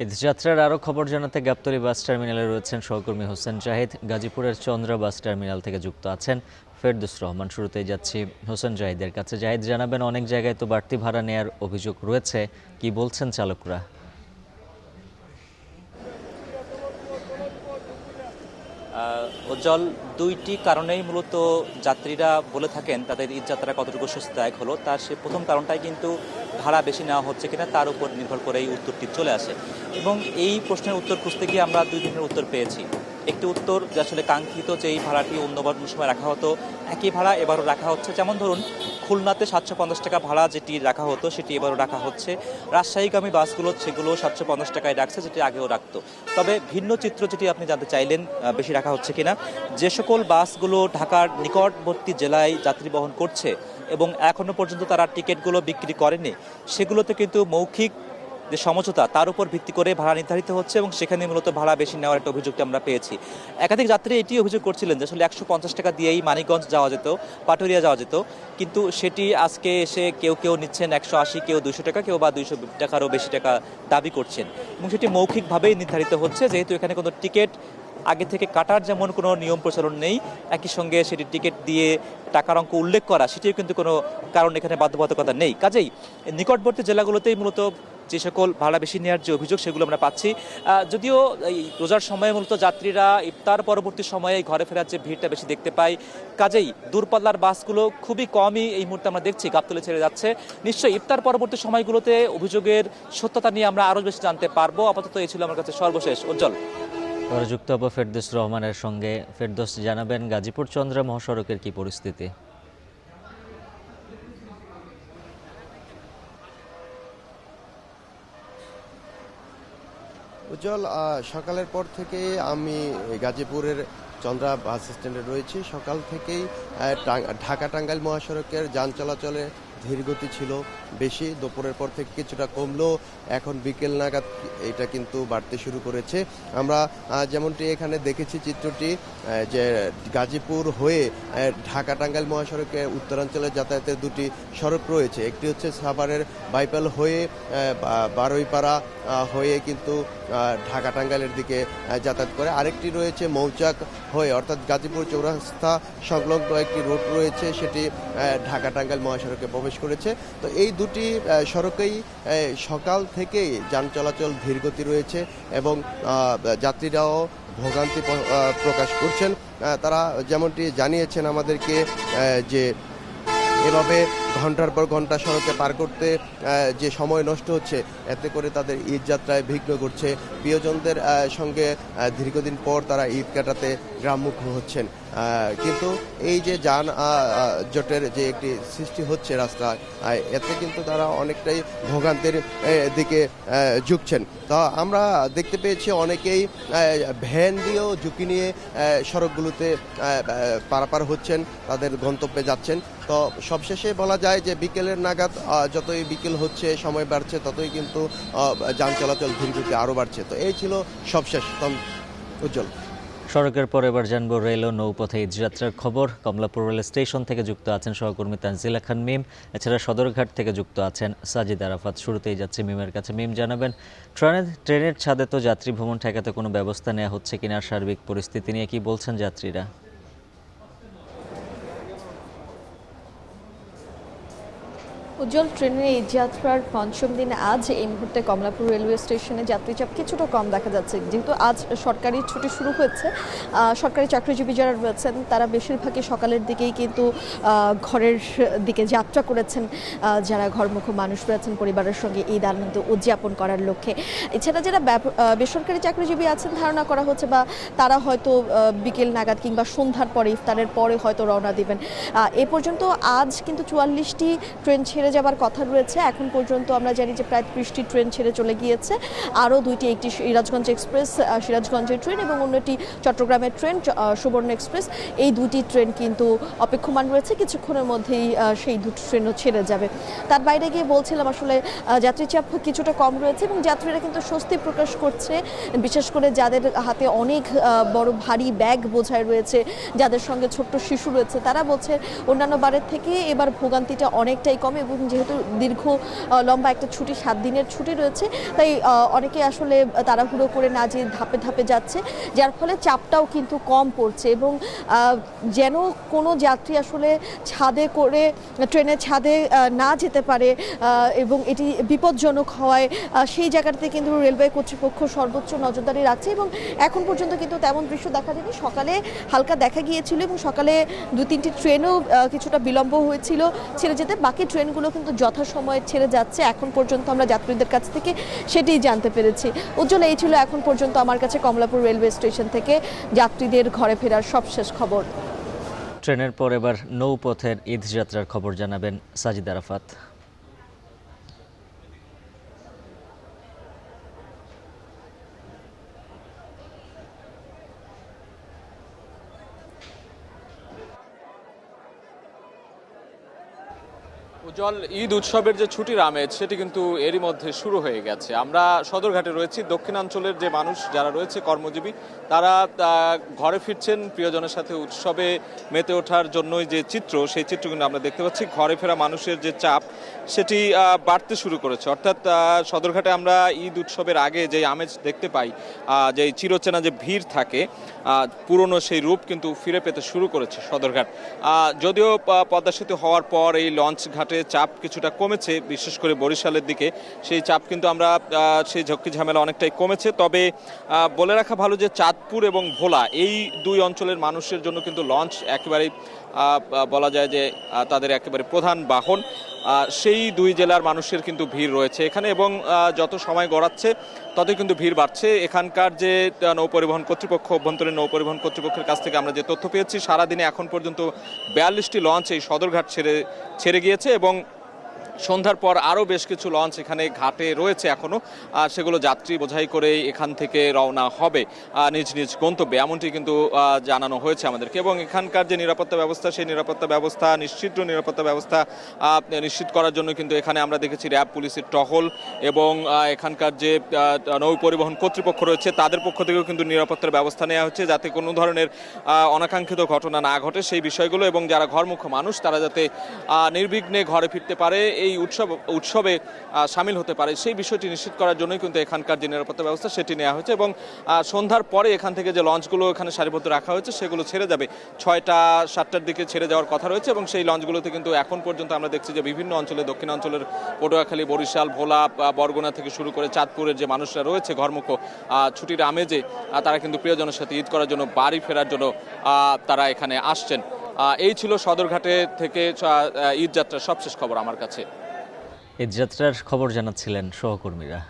যাত্রার আরও খবর জানাতে গাবতলী বাস টার্মিনালে রয়েছেন সহকর্মী হোসেন জাহিদ। গাজীপুরের চন্দ্রা বাস টার্মিনাল থেকে যুক্ত আছেন ফেরদৌস রহমান। শুরুতেই যাচ্ছি হোসেন জাহিদের কাছে। জাহিদ, জানাবেন, অনেক জায়গায় তো বাড়তি ভাড়া নেয়ার অভিযোগ রয়েছে, কি বলছেন চালকরা? উজ্জ্বল, দুইটি কারণেই মূলত যাত্রীরা বলে থাকেন তাদের ঈদ যাত্রা কতটুকু স্বস্তিদায়ক হলো। তার সে প্রথম কারণটাই কিন্তু ভাড়া বেশি নেওয়া হচ্ছে কিনা তার উপর নির্ভর করে এই উত্তরটি চলে আসে। এবং এই প্রশ্নের উত্তর খুঁজতে গিয়ে আমরা দুই ধরনের উত্তর পেয়েছি। একটি উত্তর যে আসলে কাঙ্ক্ষিত যে এই ভাড়াটি অন্য সময় রাখা হতো একই ভাড়া এবারও রাখা হচ্ছে। যেমন ধরুন, খুলনাতে 750 টাকা ভাড়া যেটি রাখা হতো সেটি এবারও রাখা হচ্ছে। রাজশাহীগামী বাসগুলো সেগুলো 750 টাকায় রাখছে, যেটি আগেও রাখতো। তবে ভিন্ন চিত্র যেটি আপনি জানতে চাইলেন, বেশি রাখা হচ্ছে কিনা, যে সকল বাসগুলো ঢাকার নিকটবর্তী জেলায় যাত্রী বহন করছে এবং এখনও পর্যন্ত তারা টিকিটগুলো বিক্রি করেনি, সেগুলোতে কিন্তু মৌখিক যে সমঝোতা তার উপর ভিত্তি করে ভাড়া নির্ধারিত হচ্ছে এবং সেখানে মূলত ভাড়া বেশি নেওয়ার একটা অভিযোগটা আমরা পেয়েছি। একাধিক যাত্রী এটি অভিযোগ করছিলেন যে আসলে 150 টাকা দিয়েই মানিকগঞ্জ যাওয়া যেত, পাটুরিয়া যাওয়া যেত, কিন্তু সেটি আজকে এসে কেউ কেউ নিচ্ছেন 180, কেউ 200 টাকা, কেউ বা 200 টাকারও বেশি টাকা দাবি করছেন। এবং সেটি মৌখিকভাবেই নির্ধারিত হচ্ছে, যেহেতু এখানে কোনো টিকিট আগে থেকে কাটার যেমন কোনো নিয়ম প্রচলন নেই, একই সঙ্গে সেটি টিকিট দিয়ে টাকার অঙ্ক উল্লেখ করা সেটিও কিন্তু কোনো কারণ এখানে বাধ্যবাধকতা নেই। কাজেই নিকটবর্তী জেলাগুলোতেই মূলত যে সকল ভাড়া বেশি নেওয়ার যে অভিযোগ সেগুলো আমরা পাচ্ছি। যদিও এই রোজার সময়ে মূলত যাত্রীরা ইফতার পরবর্তী সময়ে ঘরে ফেরার যে ভিড়টা বেশি দেখতে পাই, কাজেই দূরপাল্লার বাসগুলো খুবই কমই এই মুহূর্তে আমরা দেখছি গাবতলী ছেড়ে যাচ্ছে। নিশ্চয়ই ইফতার পরবর্তী সময়গুলোতে অভিযোগের সত্যতা নিয়ে আমরা আরও বেশি জানতে পারবো। আপাতত এই ছিল আমার কাছে সর্বশেষ। উজ্জ্বল, যুক্ত হব ফেরদৌস রহমানের সঙ্গে। ফেরদৌস, জানাবেন, গাজীপুর চন্দ্রা মহাসড়কের কি পরিস্থিতি? উজ্জ্বল, সকালের পর থেকে আমি গাজীপুরের চন্দ্রা বাস স্ট্যান্ডে রয়েছি। সকাল থেকেই ঢাকা টাঙ্গাইল মহাসড়কের যান চলাচলে ধীরগতি ছিল বেশি। দুপুরের পর থেকে কিছুটা কমলেও এখন বিকেল নাগাদ এটা কিন্তু বাড়তে শুরু করেছে। আমরা যেমনটি এখানে দেখেছি চিত্রটি, যে গাজীপুর হয়ে ঢাকা টাঙ্গাইল মহাসড়কে উত্তরাঞ্চলে যাতায়াতের দুটি সড়ক রয়েছে। একটি হচ্ছে সাভারের বাইপাল হয়ে বারুইপাড়া হয়ে কিন্তু ঢাকা টাঙ্গাইলের দিকে যাতায়াত করে। আরেকটি রয়েছে মৌচাক হয়ে, অর্থাৎ গাজীপুর চৌরাস্তা সংলগ্ন একটি রুট রয়েছে, সেটি ঢাকা টাঙ্গাইল মহাসড়কে প্রবেশ করেছে। তো এই দুটি সড়কেই সকাল থেকেই যান চলাচল ধীরগতি রয়েছে এবং যাত্রীরাও ভোগান্তি প্রকাশ করছেন। তারা যেমনটি জানিয়েছেন আমাদেরকে যে এভাবে ঘন্টার পর ঘন্টা সড়কে পার করতে যে সময় নষ্ট হচ্ছে, এতে করে তাদের ঈদ যাত্রায় বিঘ্ন ঘটছে। প্রিয়জনদের সঙ্গে দীর্ঘদিন পর তারা ঈদ কাটাতে গ্রামমুখ হচ্ছেন। কিন্তু এই যে যান জটের যে একটি সৃষ্টি হচ্ছে রাস্তায়, এতে কিন্তু তারা অনেকটাই ভোগান্তির দিকে ঝুঁকছেন। তো আমরা দেখতে পেয়েছি অনেকেই ভ্যান দিয়েও ঝুঁকি নিয়ে সড়কগুলোতে পারাপার হচ্ছেন, তাদের গন্তব্যে যাচ্ছেন। তো সবশেষে বলা যায় যে বিকেলের নাগাদ যতই বিকেল হচ্ছে, সময় বাড়ছে, ততই কিন্তু যান চলাচল ধীরগতি আরও বাড়ছে। তো এই ছিল সবশেষ। উজ্জ্বল, সড়কের পর এবার জানবো রেল ও নৌপথে ঈদযাত্রার খবর। কমলাপুর রেল স্টেশন থেকে যুক্ত আছেন সহকর্মী তানজিলা খান মিম। এছাড়া সদরঘাট থেকে যুক্ত আছেন সাজিদ আরাফাত। শুরুতেই যাচ্ছে মিমের কাছে। মিম, জানাবেন, ট্রেনের ছাদে তো যাত্রী ভ্রমণ ঠেকাতে কোনো ব্যবস্থা নেওয়া হচ্ছে কিনা, সার্বিক পরিস্থিতি নিয়ে কি বলছেন যাত্রীরা? উজ্জ্বল, ট্রেনের এই যাত্রার পঞ্চম দিন আজ এই মুহূর্তে কমলাপুর রেলওয়ে স্টেশনে যাত্রীচাপ কিছুটা কম দেখা যাচ্ছে। যেহেতু আজ সরকারি ছুটি শুরু হয়েছে, সরকারি চাকরিজীবী যারা রয়েছেন তারা বেশিরভাগই সকালের দিকেই কিন্তু ঘরের দিকে যাত্রা করেছেন। যারা ঘরমুখী মানুষ রয়েছেন পরিবারের সঙ্গে ঈদ আনন্দ উদযাপন করার লক্ষ্যে। এছাড়া যারা বেসরকারি চাকরিজীবী আছেন, ধারণা করা হচ্ছে বা তারা হয়তো বিকেল নাগাদ কিংবা সন্ধ্যার পরে, ইফতারের পরে হয়তো রওনা দিবেন। এ পর্যন্ত আজ কিন্তু 44টি ট্রেন ছেড়ে যাবার কথা রয়েছে। এখন পর্যন্ত আমরা জানি যে প্রায় 30টি ট্রেন ছেড়ে চলে গিয়েছে। আরও দুইটি, একটি সিরাজগঞ্জ এক্সপ্রেস, সিরাজগঞ্জের ট্রেন, এবং অন্যটি চট্টগ্রামের ট্রেন সুবর্ণ এক্সপ্রেস। এই দুটি ট্রেন কিন্তু অপেক্ষমান রয়েছে, কিছুক্ষণের মধ্যেই সেই দুটি ট্রেনও ছেড়ে যাবে। তার বাইরে গিয়ে বলছিলাম আসলে যাত্রীচাপ কিছুটা কম রয়েছে এবং যাত্রীরা কিন্তু স্বস্তি প্রকাশ করছে, বিশেষ করে যাদের হাতে অনেক বড় ভারী ব্যাগ বোঝায় রয়েছে, যাদের সঙ্গে ছোট্ট শিশু রয়েছে, তারা বলছে অন্যান্য বারের থেকে এবার ভোগান্তিটা অনেকটাই কম এবং এবং যেহেতু দীর্ঘ লম্বা একটা ছুটি 7 দিনের ছুটি রয়েছে, তাই অনেকে আসলে তাড়াহুড়ো করে না যে ধাপে ধাপে যাচ্ছে, যার ফলে চাপটাও কিন্তু কম পড়ছে এবং যেন কোনো যাত্রী আসলে ছাদে করে ট্রেনের ছাদে না যেতে পারে এবং এটি বিপজ্জনক হওয়ায় সেই জায়গাটাতে কিন্তু রেলওয়ে কর্তৃপক্ষ সর্বোচ্চ নজরদারি রাখছে এবং এখন পর্যন্ত কিন্তু তেমন দৃশ্য দেখা যায়নি। সকালে হালকা দেখা গিয়েছিল এবং সকালে 2-3টি ট্রেনও কিছুটা বিলম্ব হয়েছিল ছেড়ে যেতে, বাকি ট্রেনগুলো কিন্তু যথাসময়ে ছেড়ে যাচ্ছে এখন পর্যন্ত আমরা যাত্রীদের কাছ থেকে সেটাই জানতে পেরেছি। উজ্জ্বল, এই ছিল এখন পর্যন্ত আমার কাছে কমলাপুর রেলওয়ে স্টেশন থেকে যাত্রীদের ঘরে ফেরার সবশেষ খবর। ট্রেনের পর এবার নৌপথের ঈদ যাত্রার খবর জানাবেন সাজিদ আরাফাত। উজ্জ্বল, ঈদ উৎসবের যে ছুটির আমেজ সেটি কিন্তু এরই মধ্যে শুরু হয়ে গেছে। আমরা সদরঘাটে রয়েছি, দক্ষিণাঞ্চলের যে মানুষ যারা রয়েছে কর্মজীবী, তারা ঘরে ফিরছেন প্রিয়জনের সাথে উৎসবে মেতে ওঠার জন্যই যে চিত্র, সেই চিত্র কিন্তু আমরা দেখতে পাচ্ছি। ঘরে ফেরা মানুষের যে চাপ সেটি বাড়তে শুরু করেছে, অর্থাৎ সদরঘাটে আমরা ঈদ উৎসবের আগে যে আমেজ দেখতে পাই, যে চিরচেনা যে ভিড় থাকে, পুরনো সেই রূপ কিন্তু ফিরে পেতে শুরু করেছে সদরঘাট। যদিও পদ্মা সেতু হওয়ার পর এই লঞ্চ ঘাটে চাপ কিছুটা কমেছে, বিশেষ করে বরিশালের দিকে সেই চাপ কিন্তু আমরা সেই ঝক্কি ঝামেলা অনেকটাই কমেছে। তবে বলে রাখা ভালো যে চাঁদপুর এবং ভোলা এই দুই অঞ্চলের মানুষের জন্য কিন্তু লঞ্চ একেবারেই বলা যায় যে তাদের একেবারে প্রধান বাহন। সেই দুই জেলার মানুষের কিন্তু ভিড় রয়েছে এখানে এবং যত সময় গড়াচ্ছে ততই কিন্তু ভিড় বাড়ছে। এখানকার যে নৌপরিবহন কর্তৃপক্ষ, অভ্যন্তরীণ নৌপরিবহন কর্তৃপক্ষের কাছ থেকে আমরা যে তথ্য পেয়েছি, সারাদিনে এখন পর্যন্ত 42টি লঞ্চ এই সদরঘাট ছেড়ে গিয়েছে এবং সন্ধ্যার পর আরও বেশ কিছু লঞ্চ এখানে ঘাটে রয়েছে এখনও, সেগুলো যাত্রী বোঝাই করে এখান থেকে রওনা হবে নিজ নিজ গন্তব্যে, এমনটি কিন্তু জানানো হয়েছে আমাদেরকে। এবং এখানকার যে নিরাপত্তা ব্যবস্থা, সেই নিরাপত্তা ব্যবস্থা নিরাপত্তা ব্যবস্থা নিশ্চিত করার জন্য কিন্তু এখানে আমরা দেখেছি র্যাব, পুলিশের টহল এবং এখানকার যে নৌ পরিবহন কর্তৃপক্ষ রয়েছে তাদের পক্ষ থেকেও কিন্তু নিরাপত্তার ব্যবস্থা নেওয়া হচ্ছে, যাতে কোনো ধরনের অনাকাঙ্ক্ষিত ঘটনা না ঘটে সেই বিষয়গুলো, এবং যারা ঘরমুখ মানুষ তারা যাতে নির্বিঘ্নে ঘরে ফিরতে পারে, এই উৎসবে সামিল হতে পারে, সেই বিষয়টি নিশ্চিত করার জন্যই কিন্তু এখানকার যে নিরাপত্তা ব্যবস্থা সেটি নেওয়া হয়েছে। এবং সন্ধ্যার পরে এখান থেকে যে লঞ্চগুলো এখানে সারিবদ্ধ রাখা হয়েছে সেগুলো ছেড়ে যাবে, 6টা-7টার দিকে ছেড়ে যাওয়ার কথা রয়েছে। এবং সেই লঞ্চগুলোতে কিন্তু এখন পর্যন্ত আমরা দেখছি যে বিভিন্ন অঞ্চলে, দক্ষিণাঞ্চলের পটুয়াখালী, বরিশাল, ভোলা, বরগুনা থেকে শুরু করে চাঁদপুরের যে মানুষরা রয়েছে ঘরমুখ ছুটির আমেজে, তারা কিন্তু প্রিয়জনের সাথে ঈদ করার জন্য, বাড়ি ফেরার জন্য তারা এখানে আসছেন। এই ছিল সদরঘাটে থেকে ঈদ যাত্রার সবশেষ খবর আমার কাছে। ঈদ যাত্রার খবর জানাচ্ছিলেন সহকর্মীরা।